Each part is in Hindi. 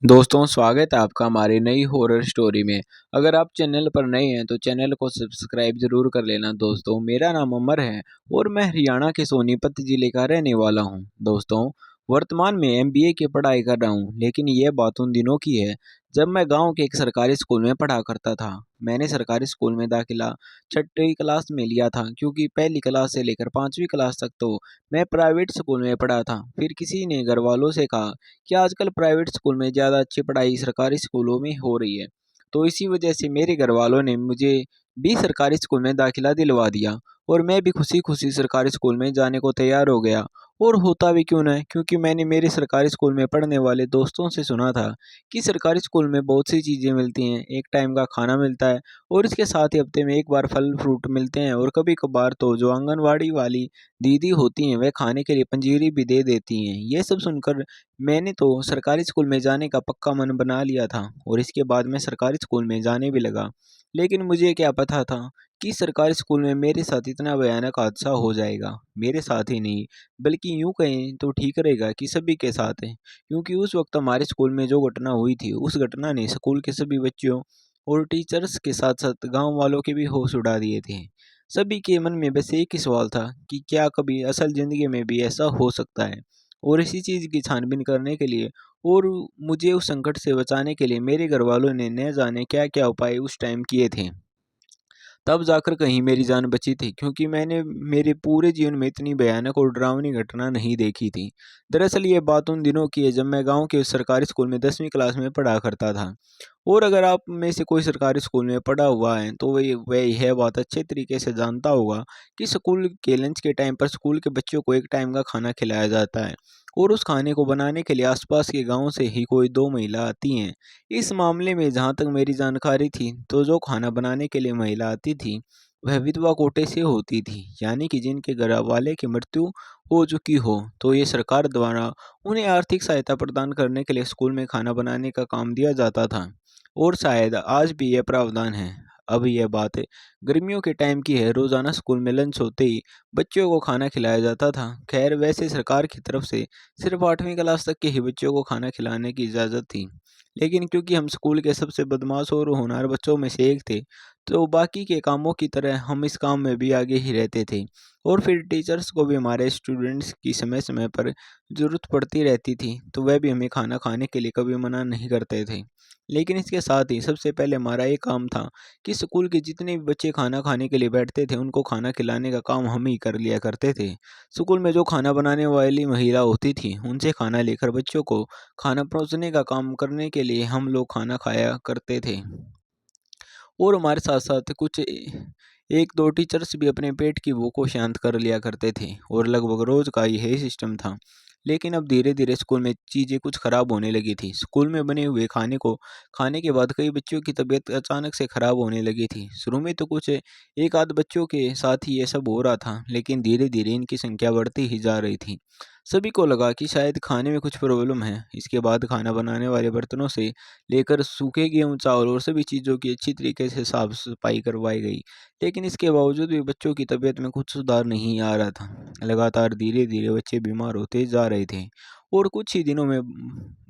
दोस्तों स्वागत है आपका हमारी नई हॉरर स्टोरी में। अगर आप चैनल पर नए हैं तो चैनल को सब्सक्राइब जरूर कर लेना। दोस्तों मेरा नाम अमर है और मैं हरियाणा के सोनीपत जिले का रहने वाला हूं। दोस्तों वर्तमान में एमबीए की पढ़ाई कर रहा हूं, लेकिन यह बात उन दिनों की है जब मैं गांव के एक सरकारी स्कूल में पढ़ा करता था। मैंने सरकारी स्कूल में दाखिला छठी क्लास में लिया था, क्योंकि पहली क्लास से लेकर 5वीं क्लास तक तो मैं प्राइवेट स्कूल में पढ़ा था। फिर किसी ने घर वालों से कहा कि आजकल प्राइवेट स्कूल में ज़्यादा अच्छी पढ़ाई सरकारी स्कूलों में हो रही है, तो इसी वजह से मेरे घर वालों ने मुझे भी सरकारी स्कूल में दाखिला दिलवा दिया और मैं भी खुशी खुशी सरकारी स्कूल में जाने को तैयार हो गया। और होता भी क्यों ना, क्योंकि मैंने मेरे सरकारी स्कूल में पढ़ने वाले दोस्तों से सुना था कि सरकारी स्कूल में बहुत सी चीज़ें मिलती हैं। एक टाइम का खाना मिलता है और इसके साथ ही हफ्ते में एक बार फल फ्रूट मिलते हैं, और कभी कभार तो जो आंगनवाड़ी वाली दीदी होती हैं वह खाने के लिए पंजीरी भी दे देती हैं। ये सब सुनकर मैंने तो सरकारी स्कूल में जाने का पक्का मन बना लिया था और इसके बाद मैं सरकारी स्कूल में जाने भी लगा। लेकिन मुझे क्या पता था कि सरकारी स्कूल में मेरे साथ इतना भयानक हादसा हो जाएगा। मेरे साथ ही नहीं, बल्कि यूं कहें तो ठीक रहेगा कि सभी के साथ है, क्योंकि उस वक्त हमारे स्कूल में जो घटना हुई थी उस घटना ने स्कूल के सभी बच्चों और टीचर्स के साथ साथ गांव वालों के भी होश उड़ा दिए थे। सभी के मन में बस एक ही सवाल था कि क्या कभी असल जिंदगी में भी ऐसा हो सकता है। और इसी चीज़ की छानबीन करने के लिए और मुझे उस संकट से बचाने के लिए मेरे घर वालों ने न जाने क्या क्या उपाय उस टाइम किए थे। तब जाकर कहीं मेरी जान बची थी, क्योंकि मैंने मेरे पूरे जीवन में इतनी भयानक और डरावनी घटना नहीं देखी थी। दरअसल ये बात उन दिनों की है जब मैं गांव के उस सरकारी स्कूल में 10वीं क्लास में पढ़ा करता था। और अगर आप में से कोई सरकारी स्कूल में पढ़ा हुआ है तो वह यह बात अच्छे तरीके से जानता होगा कि स्कूल के लंच के टाइम पर स्कूल के बच्चों को एक टाइम का खाना खिलाया जाता है, और उस खाने को बनाने के लिए आसपास के गांव से ही कोई दो महिला आती हैं। इस मामले में जहाँ तक मेरी जानकारी थी, तो जो खाना बनाने के लिए महिला आती थी वह विधवा कोटे से होती थी, यानी कि जिनके घर वाले की मृत्यु हो चुकी हो, तो ये सरकार द्वारा उन्हें आर्थिक सहायता प्रदान करने के लिए स्कूल में खाना बनाने का काम दिया जाता था। और शायद आज भी यह प्रावधान है। अब यह बात गर्मियों के टाइम की है। रोजाना स्कूल में लंच होते ही बच्चों को खाना खिलाया जाता था। खैर वैसे सरकार की तरफ से सिर्फ 8वीं क्लास तक के ही बच्चों को खाना खिलाने की इजाज़त थी, लेकिन क्योंकि हम स्कूल के सबसे बदमाश और होनहार बच्चों में से एक थे, तो बाकी के कामों की तरह हम इस काम में भी आगे ही रहते थे। और फिर टीचर्स को भी हमारे स्टूडेंट्स की समय समय पर ज़रूरत पड़ती रहती थी, तो वह भी हमें खाना खाने के लिए कभी मना नहीं करते थे। लेकिन इसके साथ ही सबसे पहले हमारा ये काम था कि स्कूल के जितने भी बच्चे खाना खाने के लिए बैठते थे उनको खाना खिलाने का काम हम ही कर लिया करते थे। स्कूल में जो खाना बनाने वाली महिला होती थी उनसे खाना लेकर बच्चों को खाना परोसने का काम करने के लिए हम लोग खाना खाया करते थे। और हमारे साथ साथ कुछ एक दो टीचर्स भी अपने पेट की भूख को शांत कर लिया करते थे, और लगभग रोज का यही सिस्टम था। लेकिन अब धीरे धीरे स्कूल में चीज़ें कुछ खराब होने लगी थी। स्कूल में बने हुए खाने को खाने के बाद कई बच्चों की तबीयत अचानक से खराब होने लगी थी। शुरू में तो कुछ एक आध बच्चों के साथ ही ये सब हो रहा था, लेकिन धीरे धीरे इनकी संख्या बढ़ती ही जा रही थी। सभी को लगा कि शायद खाने में कुछ प्रॉब्लम है। इसके बाद खाना बनाने वाले बर्तनों से लेकर सूखे गेहूं चावल और सभी चीज़ों की अच्छी तरीके से साफ सफाई करवाई गई। लेकिन इसके बावजूद भी बच्चों की तबीयत में कुछ सुधार नहीं आ रहा था। लगातार धीरे धीरे बच्चे बीमार होते जा रहे थे, और कुछ ही दिनों में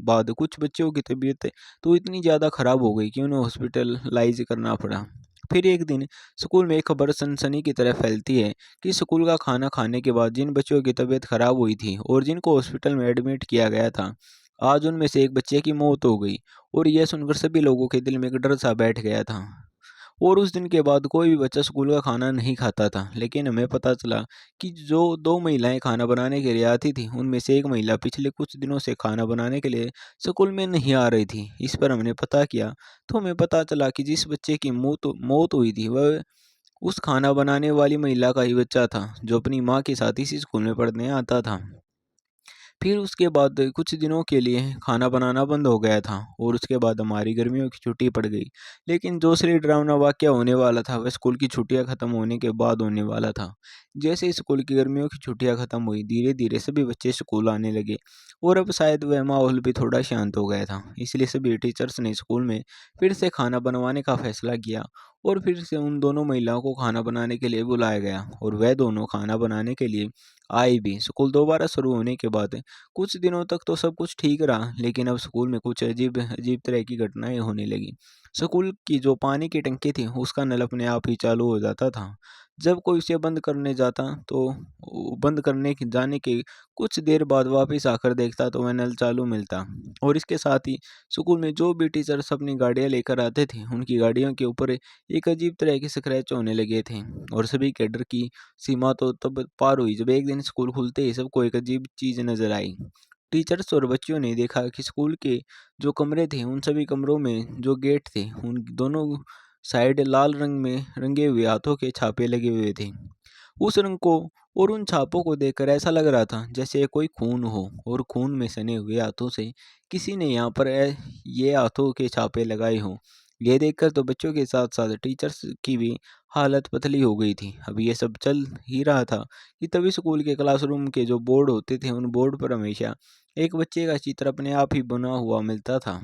बाद कुछ बच्चों की तबीयत तो इतनी ज़्यादा खराब हो गई कि उन्हें हॉस्पिटलाइज करना पड़ा। फिर एक दिन स्कूल में एक खबर सनसनी की तरह फैलती है कि स्कूल का खाना खाने के बाद जिन बच्चों की तबीयत खराब हुई थी और जिनको हॉस्पिटल में एडमिट किया गया था, आज उनमें से एक बच्चे की मौत हो गई। और यह सुनकर सभी लोगों के दिल में एक डर सा बैठ गया था। और उस दिन के बाद कोई भी बच्चा स्कूल का खाना नहीं खाता था। लेकिन हमें पता चला कि जो दो महिलाएं खाना बनाने के लिए आती थी उनमें से एक महिला पिछले कुछ दिनों से खाना बनाने के लिए स्कूल में नहीं आ रही थी। इस पर हमने पता किया तो हमें पता चला कि जिस बच्चे की मौत मौत हुई थी वह उस खाना बनाने वाली महिला का ही बच्चा था, जो अपनी माँ के साथ इसी स्कूल में पढ़ने आता था। फिर उसके बाद कुछ दिनों के लिए खाना बनाना बंद हो गया था, और उसके बाद हमारी गर्मियों की छुट्टी पड़ गई। लेकिन जो असली डरावना वाक़या होने वाला था वह स्कूल की छुट्टियां ख़त्म होने के बाद होने वाला था। जैसे ही स्कूल की गर्मियों की छुट्टियां ख़त्म हुई, धीरे धीरे सभी बच्चे स्कूल आने लगे, और अब शायद वह माहौल भी थोड़ा शांत हो गया था। इसलिए सभी टीचर्स ने स्कूल में फिर से खाना बनवाने का फैसला किया। और फिर से उन दोनों महिलाओं को खाना बनाने के लिए बुलाया गया और वह दोनों खाना बनाने के लिए आई भी। स्कूल दोबारा शुरू होने के बाद कुछ दिनों तक तो सब कुछ ठीक रहा, लेकिन अब स्कूल में कुछ अजीब अजीब तरह की घटनाएं होने लगी। स्कूल की जो पानी की टंकी थी उसका नल अपने आप ही चालू हो जाता था। जब कोई उसे बंद करने जाता तो बंद करने के जाने के कुछ देर बाद वापस आकर देखता तो वह नल चालू मिलता। और इसके साथ ही स्कूल में जो भी टीचर्स अपनी गाड़ियाँ लेकर आते थे, उनकी गाड़ियों के ऊपर एक अजीब तरह के स्क्रैच होने लगे थे। और सभी के डर की सीमा तो तब पार हुई जब एक दिन स्कूल खुलते ही सबको एक अजीब चीज़ नज़र आई। टीचर्स और बच्चों ने देखा कि स्कूल के जो कमरे थे उन सभी कमरों में जो गेट थे उन दोनों साइड लाल रंग में रंगे हुए हाथों के छापे लगे हुए थे। उस रंग को और उन छापों को देखकर ऐसा लग रहा था जैसे ये कोई खून हो, और खून में सने हुए हाथों से किसी ने यहाँ पर ये हाथों के छापे लगाए हों। ये देखकर तो बच्चों के साथ साथ टीचर्स की भी हालत पतली हो गई थी। अब ये सब चल ही रहा था कि तभी स्कूल के क्लासरूम के जो बोर्ड होते थे उन बोर्ड पर हमेशा एक बच्चे का चित्र अपने आप ही बना हुआ मिलता था।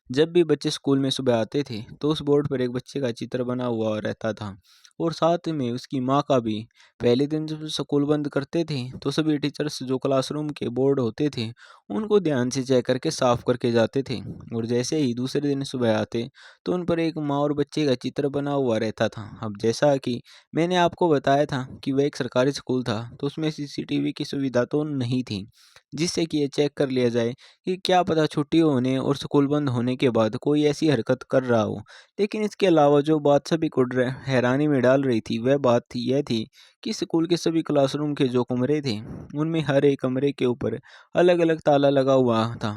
जब भी बच्चे स्कूल में सुबह आते थे तो उस बोर्ड पर एक बच्चे का चित्र बना हुआ रहता था, और साथ में उसकी माँ का भी। पहले दिन जब स्कूल बंद करते थे तो सभी टीचर्स जो क्लासरूम के बोर्ड होते थे उनको ध्यान से चेक करके साफ करके जाते थे। और जैसे ही दूसरे दिन सुबह आते तो उन पर एक माँ और बच्चे का चित्र बना हुआ रहता था। अब जैसा कि मैंने आपको बताया था कि वह एक सरकारी स्कूल था, तो उसमें सीसीटीवी की सुविधा तो नहीं थी जिससे कि ये चेक कर लिया जाए कि क्या पता छुट्टी होने और स्कूल बंद होने के बाद कोई ऐसी हरकत कर रहा हो। लेकिन इसके अलावा जो बात सभी को हैरानी में डाल रही थी वह बात यह थी कि स्कूल के सभी क्लासरूम के जो कमरे थे उनमें हर एक कमरे के ऊपर अलग अलग ताला लगा हुआ था।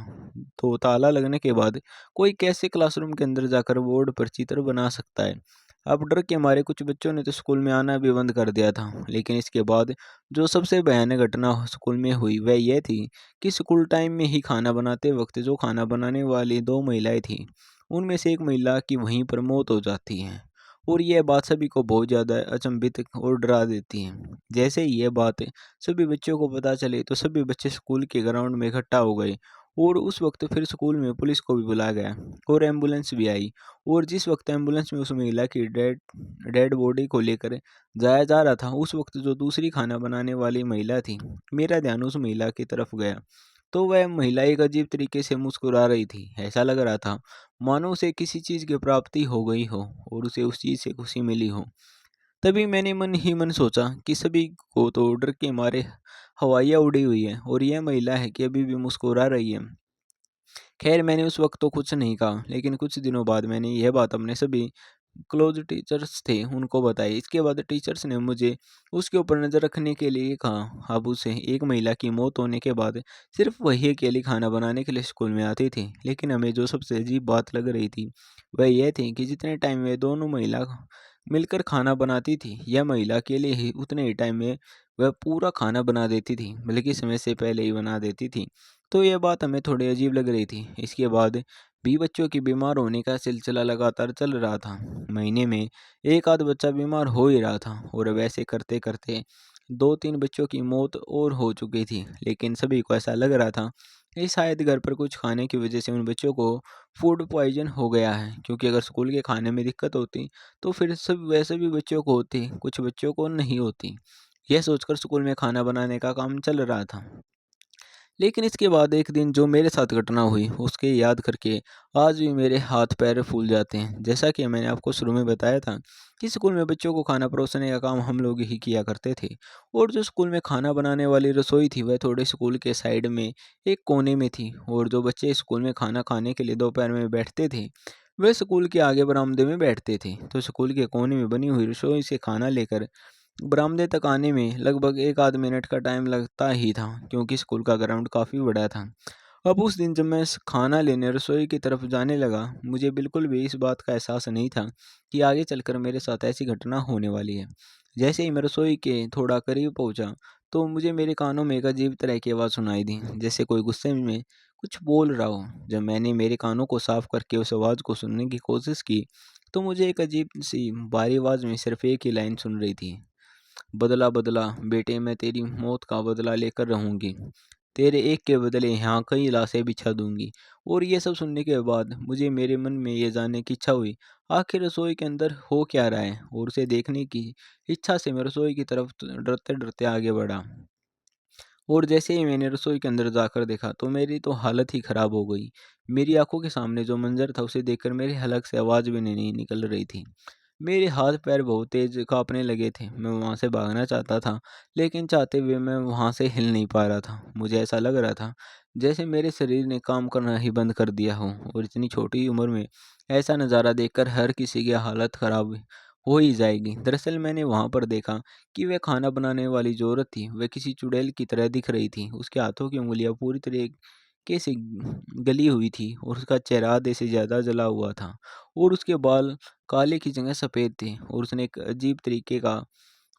तो ताला लगने के बाद कोई कैसे क्लासरूम के अंदर जाकर बोर्ड पर चित्र बना सकता है। अब डर के मारे कुछ बच्चों ने तो स्कूल में आना भी बंद कर दिया था। लेकिन इसके बाद जो सबसे भयानक घटना स्कूल में हुई वह यह थी कि स्कूल टाइम में ही खाना बनाते वक्त जो खाना बनाने वाली दो महिलाएं थीं, उनमें से एक महिला की वहीं पर मौत हो जाती है। और यह बात सभी को बहुत ज़्यादा अचंभित और डरा देती है। जैसे ही यह बात सभी बच्चों को पता चली तो सभी बच्चे स्कूल के ग्राउंड में इकट्ठा हो गए, और उस वक्त फिर स्कूल में पुलिस को भी बुलाया गया और एम्बुलेंस भी आई। और जिस वक्त एम्बुलेंस में उस महिला की डेड डेड बॉडी को लेकर जाया जा रहा था, उस वक्त जो दूसरी खाना बनाने वाली महिला थी, मेरा ध्यान उस महिला की तरफ गया। तो वह महिला एक अजीब तरीके से मुस्कुरा रही थी। ऐसा लग रहा था मानो उसे किसी चीज़ की प्राप्ति हो गई हो और उसे उस चीज़ से खुशी मिली हो। तभी मैंने मन ही मन सोचा कि सभी को तो डर के मारे हवाइयाँ उड़ी हुई है, और यह महिला है कि अभी भी मुस्कुरा रही है। खैर मैंने उस वक्त तो कुछ नहीं कहा, लेकिन कुछ दिनों बाद मैंने यह बात अपने सभी क्लोज टीचर्स थे उनको बताई। इसके बाद टीचर्स ने मुझे उसके ऊपर नज़र रखने के लिए कहा। अब उसे एक महिला की मौत होने के बाद सिर्फ वही अकेली खाना बनाने के लिए स्कूल में आती थी। लेकिन हमें जो सबसे अजीब बात लग रही थी वह यह थी कि जितने टाइम में दोनों महिला मिलकर खाना बनाती थी, यह महिला अकेले ही उतने ही टाइम में वह पूरा खाना बना देती थी, बल्कि समय से पहले ही बना देती थी। तो यह बात हमें थोड़ी अजीब लग रही थी। इसके बाद भी बच्चों की बीमार होने का सिलसिला लगातार चल रहा था। महीने में एक आध बच्चा बीमार हो ही रहा था, और वैसे करते करते 2-3 बच्चों की मौत और हो चुकी थी। लेकिन सभी को ऐसा लग रहा था कि शायद घर पर कुछ खाने की वजह से उन बच्चों को फूड पॉइजन हो गया है, क्योंकि अगर स्कूल के खाने में दिक्कत होती तो फिर सब वैसे भी बच्चों को होती, कुछ बच्चों को नहीं होती। यह सोचकर स्कूल में खाना बनाने का काम चल रहा था। लेकिन इसके बाद एक दिन जो मेरे साथ घटना हुई उसके याद करके आज भी मेरे हाथ पैर फूल जाते हैं। जैसा कि मैंने आपको शुरू में बताया था कि स्कूल में बच्चों को खाना परोसने का काम हम लोग ही किया करते थे, और जो स्कूल में खाना बनाने वाली रसोई थी वह थोड़े स्कूल के साइड में एक कोने में थी। और जो बच्चे स्कूल में खाना खाने के लिए दोपहर में बैठते थे वह स्कूल के आगे बरामदे में बैठते थे। तो स्कूल के कोने में बनी हुई रसोई से खाना लेकर बरामदे तक आने में लगभग एक आध मिनट का टाइम लगता ही था, क्योंकि स्कूल का ग्राउंड काफ़ी बड़ा था। अब उस दिन जब मैं खाना लेने रसोई की तरफ जाने लगा, मुझे बिल्कुल भी इस बात का एहसास नहीं था कि आगे चलकर मेरे साथ ऐसी घटना होने वाली है। जैसे ही मैं रसोई के थोड़ा करीब पहुंचा तो मुझे मेरे कानों में एक अजीब तरह की आवाज़ सुनाई दी, जैसे कोई गुस्से में कुछ बोल रहा हो। जब मैंने मेरे कानों को साफ करके उस आवाज़ को सुनने की कोशिश की तो मुझे एक अजीब सी भारी आवाज़ में सिर्फ एक ही लाइन सुन रही थी, बदला बदला बेटे मैं तेरी मौत का बदला लेकर रहूंगी। तेरे एक के बदले यहाँ कई लाशें बिछा दूंगी। और ये सब सुनने के बाद मुझे मेरे मन में ये जानने की इच्छा हुई, आखिर रसोई के अंदर हो क्या रहा है, और उसे देखने की इच्छा से मैं रसोई की तरफ डरते डरते आगे बढ़ा। और जैसे ही मैंने रसोई के अंदर जाकर देखा तो मेरी तो हालत ही ख़राब हो गई। मेरी आँखों के सामने जो मंज़र था उसे देखकर मेरे हलक से आवाज़ भी नहीं निकल रही थी। मेरे हाथ-पैर बहुत तेज़ काँपने लगे थे। मैं वहाँ से भागना चाहता था, लेकिन चाहते हुए मैं वहाँ से हिल नहीं पा रहा था। मुझे ऐसा लग रहा था जैसे मेरे शरीर ने काम करना ही बंद कर दिया हो, और इतनी छोटी उम्र में ऐसा नज़ारा देखकर हर किसी की हालत ख़राब हो ही जाएगी। दरअसल मैंने वहाँ पर देखा कि वह खाना बनाने वाली जो औरत थी, वह किसी चुड़ैल की तरह दिख रही थी। उसके हाथों की उँगलियाँ पूरी तरीके से गली हुई थी, और उसका चेहरा आधे से ज़्यादा जला हुआ था, और उसके बाल काले की जगह सफ़ेद थे, और उसने एक अजीब तरीके का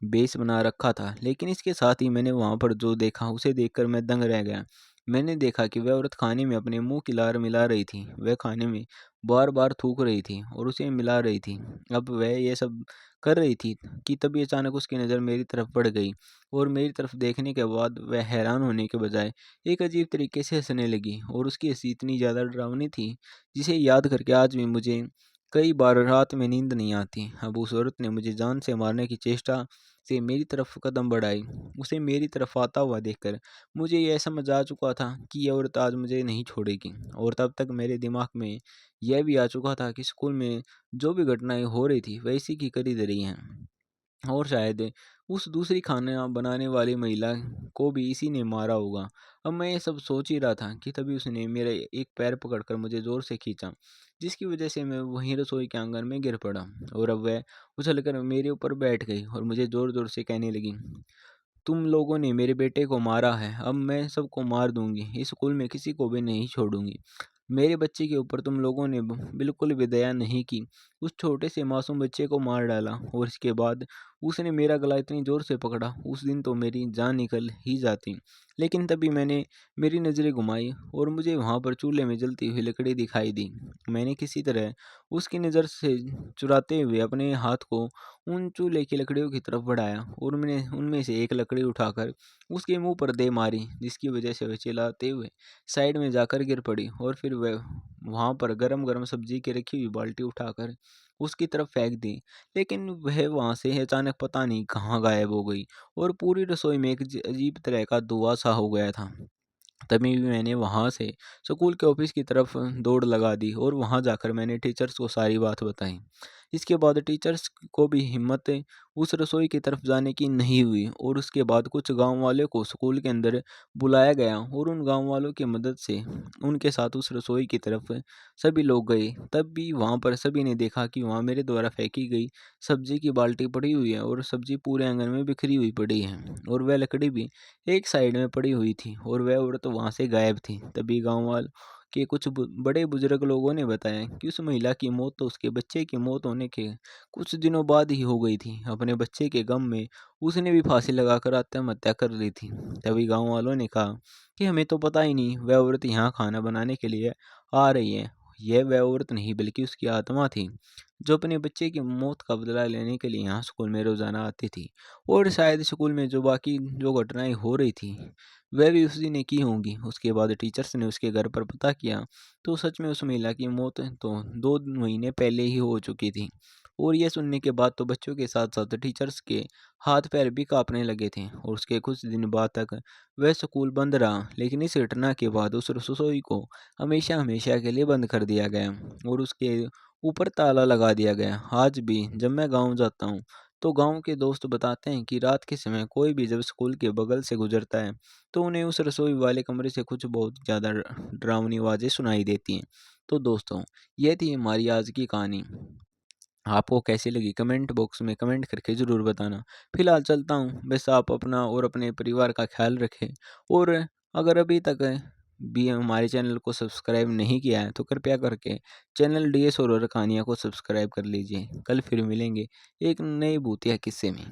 बेस बना रखा था। लेकिन इसके साथ ही मैंने वहाँ पर जो देखा उसे देखकर मैं दंग रह गया। मैंने देखा कि वह औरत खाने में अपने मुँह की लार मिला रही थी। वह खाने में बार-बार थूक रही थी और उसे मिला रही थी। अब वह ये सब कर रही थी कि तभी अचानक उसकी नज़र मेरी तरफ पड़ गई, और मेरी तरफ देखने के बाद वह हैरान होने के बजाय एक अजीब तरीके से हँसने लगी, और उसकी हँसी इतनी ज़्यादा डरावनी थी, जिसे याद करके आज भी मुझे कई बार रात में नींद नहीं आती। अब उस औरत ने मुझे जान से मारने की चेष्टा से मेरी तरफ कदम बढ़ाई। उसे मेरी तरफ आता हुआ देखकर मुझे यह समझ आ चुका था कि यह औरत आज मुझे नहीं छोड़ेगी, और तब तक मेरे दिमाग में यह भी आ चुका था कि स्कूल में जो भी घटनाएं हो रही थी वह इसी की करी धरी हैं, और शायद उस दूसरी खाना बनाने वाली महिला को भी इसी ने मारा होगा। अब मैं ये सब सोच ही रहा था कि तभी उसने मेरा एक पैर पकड़कर मुझे ज़ोर से खींचा, जिसकी वजह से मैं वहीं रसोई के आंगन में गिर पड़ा, और अब वह उछलकर मेरे ऊपर बैठ गई और मुझे ज़ोर-ज़ोर से कहने लगी, तुम लोगों ने मेरे बेटे को मारा है, अब मैं सबको मार दूँगी, इस स्कूल में किसी को भी नहीं छोड़ूँगी। मेरे बच्चे के ऊपर तुम लोगों ने बिल्कुल भी दया नहीं की, उस छोटे से मासूम बच्चे को मार डाला, और इसके बाद उसने मेरा गला इतनी ज़ोर से पकड़ा, उस दिन तो मेरी जान निकल ही जाती। लेकिन तभी मैंने मेरी नज़रें घुमाई, और मुझे वहाँ पर चूल्हे में जलती हुई लकड़ी दिखाई दी। मैंने किसी तरह उसकी नज़र से चुराते हुए अपने हाथ को उन चूल्हे की लकड़ियों की तरफ बढ़ाया, और मैंने उनमें से एक लकड़ी उठाकर उसके मुँह पर दे मारी, जिसकी वजह से वह चिल्लाते हुए साइड में जाकर गिर पड़ी, और फिर वह वहाँ पर गरम-गरम सब्जी की रखी हुई बाल्टी उठाकर उसकी तरफ फेंक दी। लेकिन वह वहाँ से अचानक पता नहीं कहाँ गायब हो गई, और पूरी रसोई में एक अजीब तरह का धुआँ-सा हो गया था। तभी मैंने वहाँ से स्कूल के ऑफिस की तरफ दौड़ लगा दी, और वहाँ जाकर मैंने टीचर्स को सारी बात बताई। इसके बाद टीचर्स को भी हिम्मत उस रसोई की तरफ जाने की नहीं हुई, और उसके बाद कुछ गांव वालों को स्कूल के अंदर बुलाया गया, और उन गांव वालों की मदद से उनके साथ उस रसोई की तरफ सभी लोग गए। तब भी वहाँ पर सभी ने देखा कि वहाँ मेरे द्वारा फेंकी गई सब्जी की बाल्टी पड़ी हुई है, और सब्जी पूरे आंगन में बिखरी हुई पड़ी है, और वह लकड़ी भी एक साइड में पड़ी हुई थी, और वह औरत वहाँ से गायब थी। तभी गाँव वालों के कुछ बड़े बुजुर्ग लोगों ने बताया कि उस महिला की मौत तो उसके बच्चे की मौत होने के कुछ दिनों बाद ही हो गई थी। अपने बच्चे के गम में उसने भी फांसी लगाकर आत्महत्या कर ली थी। तभी गाँव वालों ने कहा कि हमें तो पता ही नहीं वह औरत यहाँ खाना बनाने के लिए आ रही है। यह वह औरत नहीं बल्कि उसकी आत्मा थी, जो अपने बच्चे की मौत का बदला लेने के लिए यहाँ स्कूल में रोज़ाना आती थी। और शायद स्कूल में जो बाकी जो घटनाएँ हो रही थी, वह भी उसी ने की होंगी। उसके बाद टीचर्स ने उसके घर पर पता किया, तो सच में उस महिला की मौत तो 2 महीने पहले ही हो चुकी थी। और ये सुनने के बाद तो बच्चों के साथ-साथ टीचर्स के हाथ-पैर भी काँपने लगे थे, और उसके कुछ दिन बाद तक वह स्कूल बंद रहा। लेकिन इस घटना के बाद उस रसोई को हमेशा-हमेशा के लिए बंद कर दिया गया, और उसके ऊपर ताला लगा दिया गया। आज भी जब मैं गाँव जाता हूँ, तो गाँव के दोस्त बताते हैं कि रात के समय कोई भी जब स्कूल के बगल से गुजरता है, तो उन्हें उस रसोई वाले कमरे से कुछ बहुत ज़्यादा डरावनी आवाज़ें सुनाई देती हैं। तो दोस्तों, ये थी हमारी आज की कहानी। आपको कैसी लगी कमेंट बॉक्स में कमेंट करके ज़रूर बताना। फिलहाल चलता हूँ, बस आप अपना और अपने परिवार का ख़्याल रखें, और अगर अभी तक भी हमारे चैनल को सब्सक्राइब नहीं किया है तो कृपया करके चैनल डीएस हॉरर कहानियाँ को सब्सक्राइब कर लीजिए। कल फिर मिलेंगे एक नए भूतिया किस्से में।